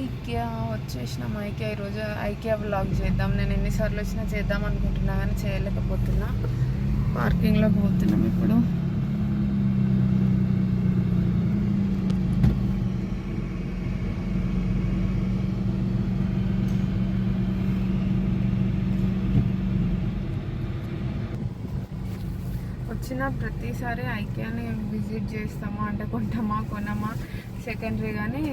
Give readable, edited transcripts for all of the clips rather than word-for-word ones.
IKEA వచ్చేసినాం. IKEA ఈరోజు IKEA vlog చేద్దాం. నేను ఎన్నిసార్లు వచ్చినా చేద్దాం అనుకుంటున్నా కానీ చేయలేకపోతున్నా. పార్కింగ్లోకి పోతున్నాం ఇప్పుడు. వచ్చిన ప్రతిసారి ఐకియాని విజిట్ చేస్తామా అంటే కొంటామా కొనమా సెకండరీ, కానీ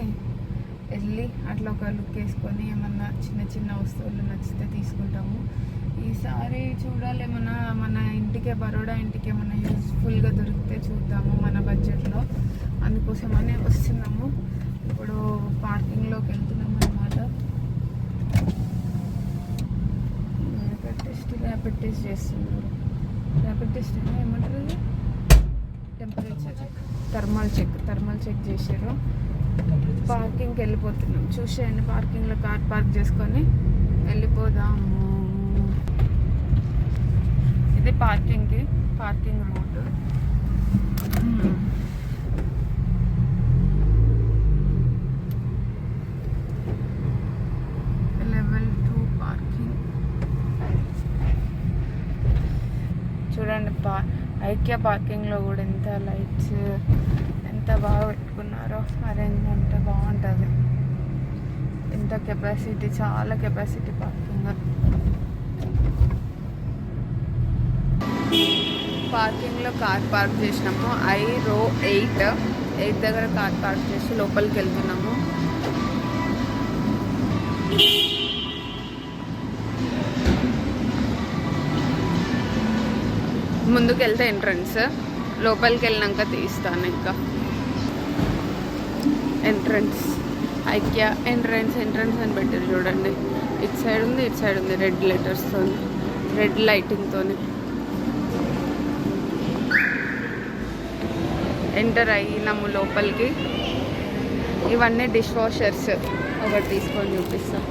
వెళ్ళి అట్లా ఒక లుక్ వేసుకొని ఏమన్నా చిన్న చిన్న వస్తువులు నచ్చితే తీసుకుంటాము. ఈసారి చూడాలి ఏమన్నా మన ఇంటికే, బరోడా ఇంటికి ఏమన్నా యూస్ఫుల్గా దొరికితే చూద్దాము మన బడ్జెట్లో. అందుకోసమనే వస్తున్నాము. ఇప్పుడు పార్కింగ్లోకి వెళ్తున్నాము అన్నమాట. ర్యాపిడ్ టెస్ట్ చేస్తున్నారు. ర్యాపిడ్ టెస్ట్ ఏమంటారు, టెంపరేచర్ చెక్, థర్మల్ చెక్ చేసారు. పార్కింగ్కి వెళ్ళిపోతున్నాం. చూసేయండి, పార్కింగ్లో కార్ పార్క్ చేసుకొని వెళ్ళిపోదాము. ఇది పార్కింగ్ రోడ్. Level 2 parking. చూడండి, ఐకియా పార్కింగ్లో కూడా ఎంత లైట్స్, ఎంత బాగా పెట్టుకున్నారో. అరేంజ్మెంట్ బాగుంటుంది. ఎంత కెపాసిటీ, చాలా కెపాసిటీ పార్కింగ్. పార్కింగ్లో కార్ పార్క్ చేసినాము. రో 8 దగ్గర కార్ పార్క్ చేసి లోపలికి వెళ్తున్నాము. ముందుకు వెళ్తే ఎంట్రన్స్, లోపలికి వెళ్ళినాక తీస్తాను. ఇంకా ఎంట్రన్స్ ఐకియా ఎంట్రన్స్ అని పెట్టారు చూడండి. ఇటు సైడ్ ఉంది, రెడ్ లెటర్స్తో, రెడ్ లైటింగ్తో. ఎంటర్ అయినాము లోపలికి. ఇవన్నీ డిష్ వాషర్స్. ఒకటి తీసుకొని చూపిస్తాం.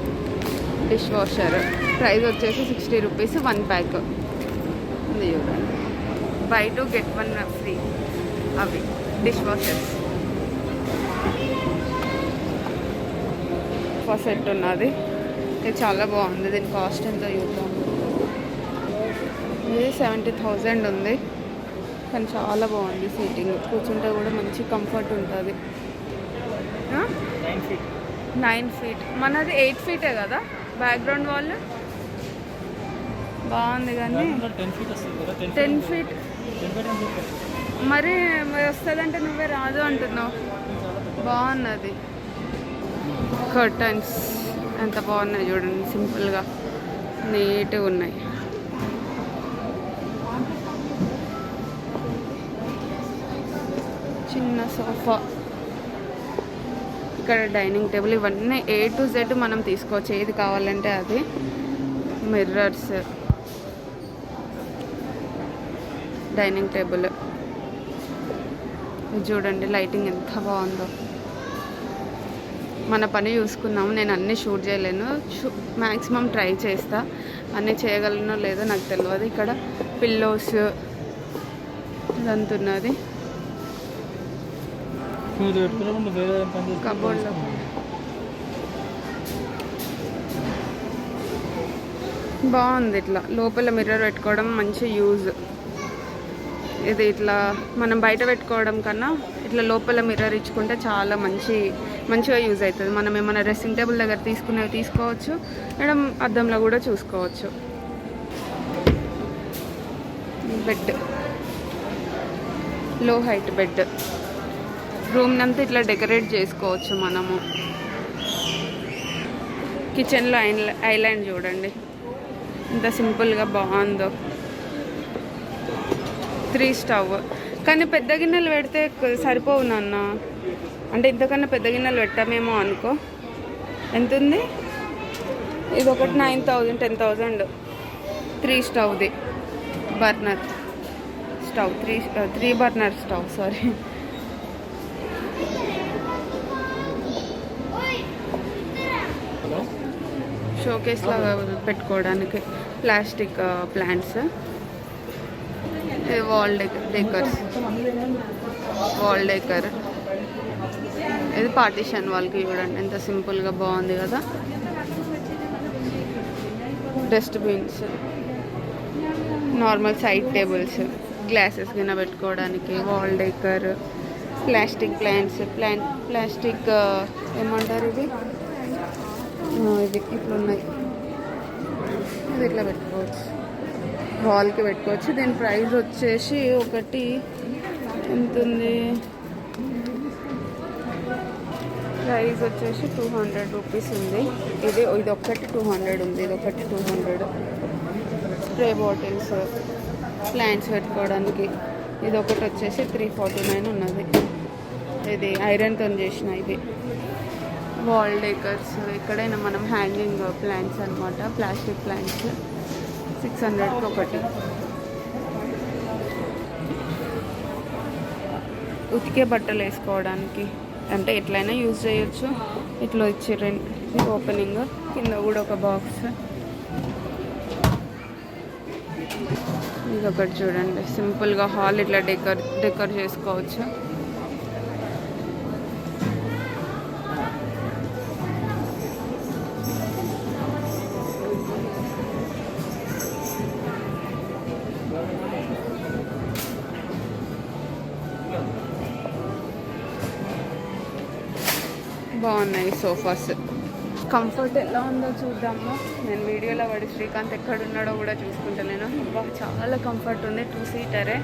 డిష్ వాషర్ ప్రైస్ వచ్చేసి 60 రూపీస్ 1 ప్యాక్ ఉంది చూడండి. By 2 get 1 free. అవి డిష్ వాషర్స్. సెట్ ఉన్నది. ఇది చాలా బాగుంది. దీని కాస్ట్ ఎంత చూద్దాం. ఇది 70,000 ఉంది, కానీ చాలా బాగుంది. సీటింగ్ కూర్చుంటే కూడా మంచి కంఫర్ట్ ఉంటుంది. 9 feet. మనది 8 feet కదా బ్యాక్గ్రౌండ్ వాల్. బాగుంది కానీ 10 feet మరి వస్తుందంటే నువ్వే రాదు అంటున్నావు. బాగున్నది. కర్టన్స్ ఎంత బాగున్నాయి చూడండి, సింపుల్గా నీట్గా ఉన్నాయి. చిన్న సోఫా, ఇక్కడ డైనింగ్ టేబుల్. ఇవన్నీ A to Z మనం తీసుకోవచ్చు, ఏది కావాలంటే అది. Mirrors, dining table. ఇది చూడండి, లైటింగ్ ఎంత బాగుందో. మన పని చూసుకున్నాము. నేను అన్నీ షూట్ చేయలేను, మ్యాక్సిమం ట్రై చేస్తా. అన్నీ చేయగలనో లేదో నాకు తెలియదు. ఇక్కడ పిల్లోస్ ఇదంతా ఉన్నది. కబోర్డ్లో బాగుంది. ఇట్లా లోపల మిర్రర్ పెట్టుకోవడం మంచి యూజ్. ఇది ఇట్లా మనం బయట పెట్టుకోవడం కన్నా ఇట్లా లోపల మిర్రర్ ఇచ్చుకుంటే చాలా మంచిగా యూజ్ అవుతుంది. మనం ఏమైనా డ్రెస్సింగ్ టేబుల్ దగ్గర తీసుకునేవి తీసుకోవచ్చు, మేడం అద్దంలో కూడా చూసుకోవచ్చు. బెడ్, లో హైట్ బెడ్. రూమ్ అంతా ఇట్లా డెకరేట్ చేసుకోవచ్చు మనము. కిచెన్లో ఐలాండ్ చూడండి ఎంత సింపుల్గా బాగుందో. 3 స్టవ్. కానీ పెద్ద గిన్నెలు పెడితే సరిపోవు నాన్న. అంటే ఇంతకన్నా పెద్ద గిన్నెలు పెట్టామేమో అనుకో. ఎంత ఉంది ఇది? ఒకటి 9,000 10,000. 3 స్టవ్ది burner stove. 3 burner stove, sorry. Showcase లాగా పెట్టుకోవడానికి ప్లాస్టిక్ ప్లాంట్స్. Wall decor. ఇది పార్టీషన్ వాళ్ళకి చూడండి ఎంత సింపుల్గా బాగుంది కదా. Dustbins, normal side tables, glasses కింద పెట్టుకోవడానికి, wall decor, plastic plants, plastic ఏమంటారు ఇది ఇది ఇట్లా ఉన్నాయి. ఇది ఇట్లా పెట్టుకోవచ్చు, వాల్కి పెట్టుకోవచ్చు. దీని ప్రైస్ వచ్చేసి ఒకటి ఎంత ఉంది, ప్రైస్ వచ్చేసి 200 రూపీస్ ఉంది. ఇది ఒకటి 200 ఉంది, ఇది ఒకటి 200. స్ప్రే బాటిల్స్, ప్లాంట్స్ పెట్టుకోవడానికి ఇది ఒకటి వచ్చేసి 349 ఉన్నది. ఇది ఐరన్తో చేసిన ఇది. వాల్ డెకర్స్, ఎక్కడైనా మనం హ్యాంగింగ్ ప్లాంట్స్ అనమాట, ప్లాస్టిక్ ప్లాంట్స్ 600కి ఒకటి. ఉతికే బట్టలు వేసుకోవడానికి అంటే ఎట్లయినా యూజ్ చేయొచ్చు. ఇట్లా ఇచ్చారు ఓపెనింగ్, కింద కూడా ఒక బాక్స్. ఇది ఒకటి చూడండి, సింపుల్గా హాల్ ఇట్లా డెకర్ చేసుకోవచ్చు. బాగున్నాయి సోఫాస్. కంఫర్ట్ ఎలా ఉందో చూద్దాము. నేను వీడియోలో పడి శ్రీకాంత్ ఎక్కడున్నాడో కూడా చూసుకుంటలేను. చాలా కంఫర్ట్ ఉంది, 2 సీటరే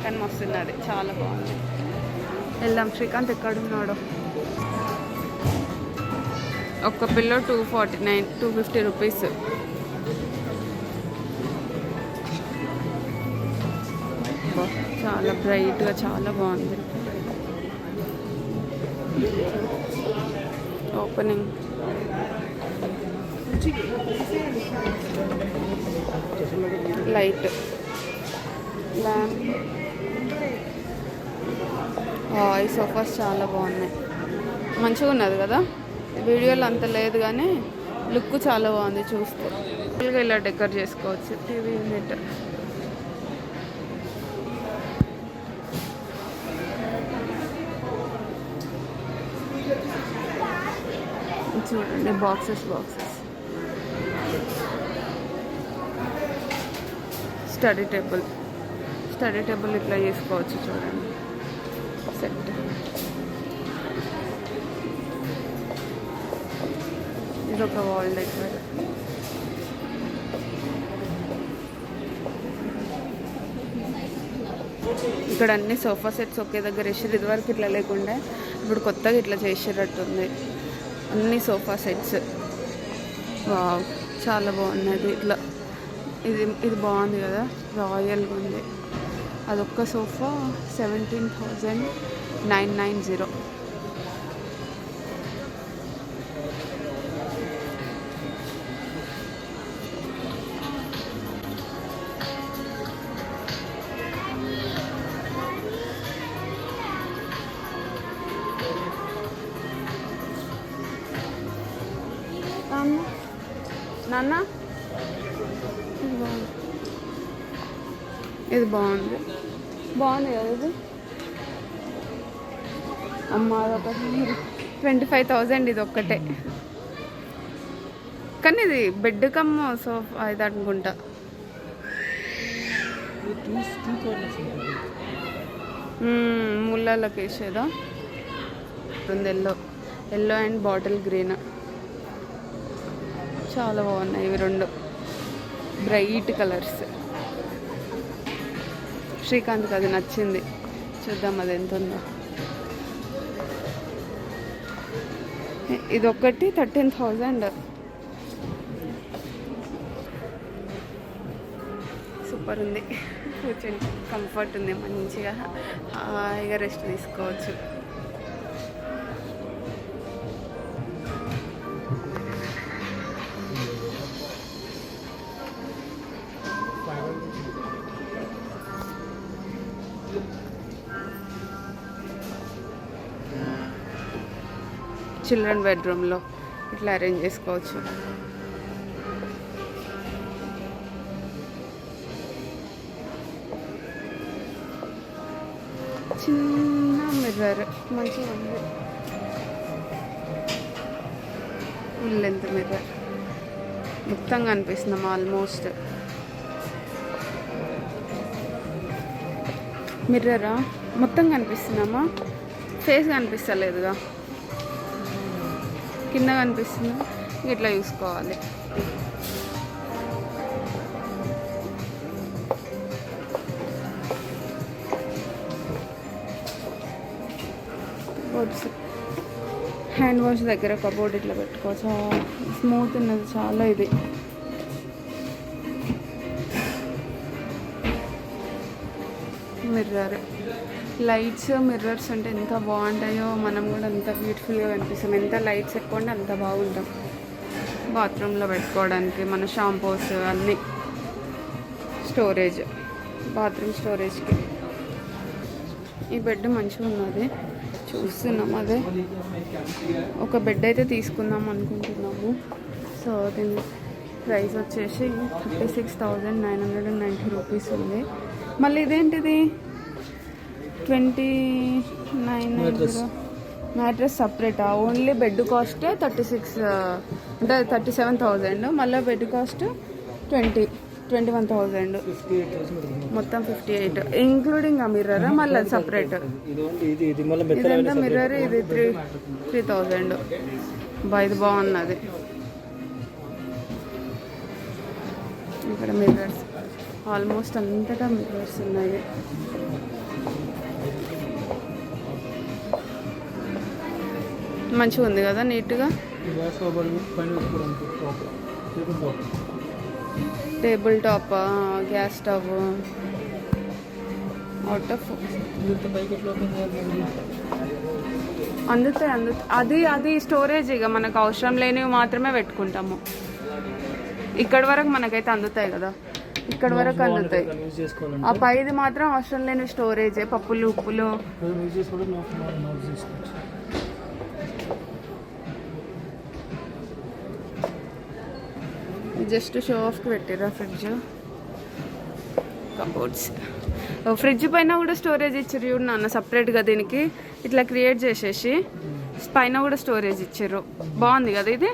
కానీ మస్తున్నది, చాలా బాగుంది. వెళ్దాం, శ్రీకాంత్ ఎక్కడున్నాడో. ఒక్క పిల్లో 250 రూపీస్. చాలా బ్రైట్గా చాలా బాగుంది. Opening, light, lamp. ఈ సోఫాస్ చాలా బాగున్నాయి, మంచిగా ఉన్నది కదా. వీడియోలో అంత లేదు కానీ లుక్ చాలా బాగుంది చూస్తే. ఇలా డెకర్ చేసుకోవచ్చు. టీవీ యూనిట్, చూడండి బాక్సెస్. స్టడీ టేబుల్ ఇట్లా చేసుకోవచ్చు చూడండి, సెట్. ఇదొక వాల్ డెకర్. ఇక్కడ అన్ని సోఫా సెట్స్ ఒకే దగ్గర వేసారు. ఇదివరకు ఇట్లా లేకుండా ఇప్పుడు కొత్తగా ఇట్లా చేసేటట్టుంది. అన్ని సోఫా సెట్స్ వావ్, చాలా బాగున్నది. ఇట్లా ఇది బాగుంది కదా, రాయల్గా ఉంది. అదొక్క సోఫా 17,990. నాన్న ఇది బాగుంది కదా ఇది. అమ్మ అదొకటి 25,000 ఇది ఒక్కటే. కానీ ఇది బెడ్ కమ్ సోఫా ఇది అనుకుంటా. ముళ్ళలోకి వేసేదా ఎల్లో అండ్ బాటిల్ గ్రీన్. చాలా బాగున్నాయి ఇవి రెండు బ్రైట్ కలర్స్. శ్రీకాంత్కి అది నచ్చింది, చూద్దాం అది ఎంత ఉందో. ఇది ఒకటి 13,000. సూపర్ ఉంది, కూర్చొని కంఫర్ట్ ఉంది, మంచిగా హాయిగా రెస్ట్ తీసుకోవచ్చు. చిల్డ్రన్ బెడ్రూమ్లో ఇట్లా అరేంజ్ చేసుకోవచ్చు. చిన్న మిర్రర్ మంచిగా ఉంది. ఫుల్ లెంత్ మిర్రర్ మొత్తం కనిపిస్తున్నాం ఆల్మోస్ట్. మిర్రరా మొత్తం కనిపిస్తున్నామా? ఫేస్ కనిపిస్తలేదుగా, కింద కనిపిస్తుంది. ఇట్లా చూసుకోవాలి. హ్యాండ్ వాష్ దగ్గర కబోర్డ్ ఇట్లా పెట్టుకోవచ్చు. స్మూత్ ఉన్నది చాలా. ఇది మిర్రర్, లైట్స్ మిర్రర్స్ అంటే ఎంత బాగుంటాయో, మనం కూడా అంత బ్యూటిఫుల్గా కనిపిస్తాం. ఎంత లైట్స్ ఎక్కువ ఉంటే అంత బాగుంటాం. బాత్రూంలో పెట్టుకోవడానికి మన షాంపూస్ అన్నీ. స్టోరేజ్, బాత్రూమ్ స్టోరేజ్కి. ఈ బెడ్ మంచిగా ఉన్నది, చూస్తున్నాం. అదే ఒక బెడ్ అయితే తీసుకుందాం అనుకుంటున్నాము. సో దీని ప్రైస్ వచ్చేసి 36,990 రూపీస్ ఉంది. మళ్ళీ ఇదేంటిది 2990 మ్యాట్రెస్ సపరేటా? ఓన్లీ బెడ్ కాస్ట్ 36 అంటే 37,000. మళ్ళీ బెడ్ కాస్ట్ 21,000, మొత్తం 58 ఇంక్లూడింగ్ ఆ మిర్రర్. మళ్ళీ సపరేట్ ఇదంతా మిర్రర్. ఇది 3,000. ఇది బాగున్నది. ఇక్కడ మిర్రర్స్ ఆల్మోస్ట్ అంతటా మిర్రర్స్ ఉన్నాయి. మంచిగా ఉంది కదా, నీట్గా. Table top, gas stove, out of అందుతాయి. అది స్టోరేజ్. ఇక మనకు అవసరం లేనివి మాత్రమే పెట్టుకుంటాము. ఇక్కడి వరకు మనకైతే అందుతాయి కదా, ఇక్కడ వరకు అందుతాయి. ఆ పైది మాత్రం అవసరం లేని స్టోరేజ్. పప్పులు, ఉప్పులు. జస్ట్ షో ఆఫ్కి పెట్టిరా ఫ్రిడ్జ్. కబోర్డ్స్, ఫ్రిడ్జ్ పైన కూడా స్టోరేజ్ ఇచ్చారు చూడు నాన్న, సపరేట్గా దీనికి ఇట్లా క్రియేట్ చేసేసి పైన కూడా స్టోరేజ్ ఇచ్చారు. బాగుంది కదా ఇది,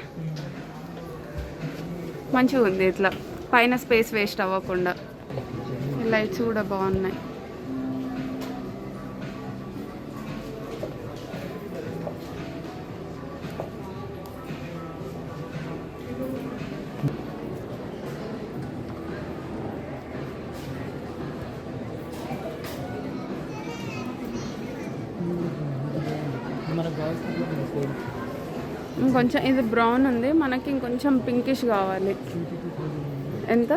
మంచిగా ఉంది. ఇట్లా పైన స్పేస్ వేస్ట్ అవ్వకుండా. లైట్స్ కూడా బాగున్నాయి. ఇంకొంచెం ఇది బ్రౌన్ ఉంది, మనకి ఇంకొంచెం పింకిష్ కావాలి. ఎంత?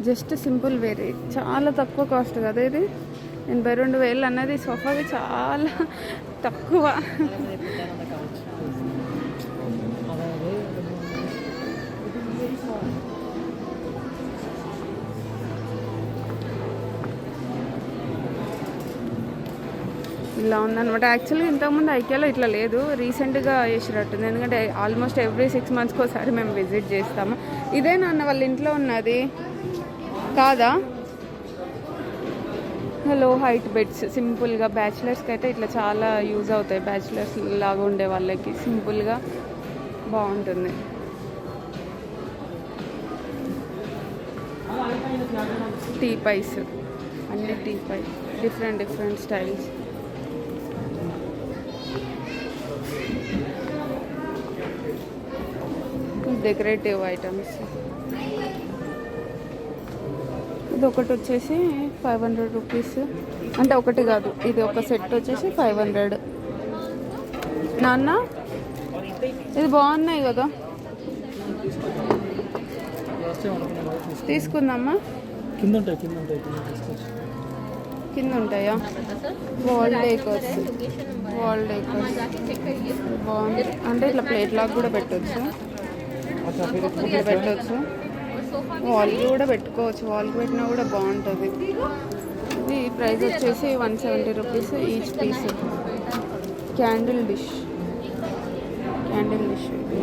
జస్ట్ సింపుల్ వేరే, చాలా తక్కువ కాస్ట్ కదా ఇది. 82,000 అన్నది సోఫాకి చాలా తక్కువ. ఇలా ఉందన్నమాట. యాక్చువల్గా ఇంతకుముందు ఐకియాలో ఇట్లా లేదు, రీసెంట్గా వేసినట్టుంది. ఎందుకంటే ఆల్మోస్ట్ ఎవ్రీ 6 monthsకి ఒకసారి మేము విజిట్ చేస్తాము. ఇదే నాన్న వాళ్ళ ఇంట్లో ఉన్నది కాదా? లో హైట్ బెడ్స్ సింపుల్గా బ్యాచిలర్స్కి అయితే ఇట్లా చాలా యూజ్ అవుతాయి. బ్యాచిలర్స్ లాగా ఉండే వాళ్ళకి సింపుల్గా బాగుంటుంది. టీపైస్, అన్ని టీపై, డిఫరెంట్ స్టైల్స్. Decorative items. ఇది ఒకటి వచ్చేసి 500 రూపీస్, అంటే ఒకటి కాదు, ఇది ఒక సెట్ వచ్చేసి 500. నాన్న ఇది బాగున్నాయి కదా, తీసుకుందామా? కింద ఉంటాయా? వాల్ డేకర్స్ బాగుంది. అంటే ఇట్లా ప్లేట్ లాగా కూడా పెట్టవచ్చు, ఇట్లా పెట్టవచ్చు. వాల్కి కూడా పెట్టుకోవచ్చు, వాల్కి పెట్టినా కూడా బాగుంటుంది. ఇది ప్రైస్ వచ్చేసి 170 rupees each piece. Candle dish ఇది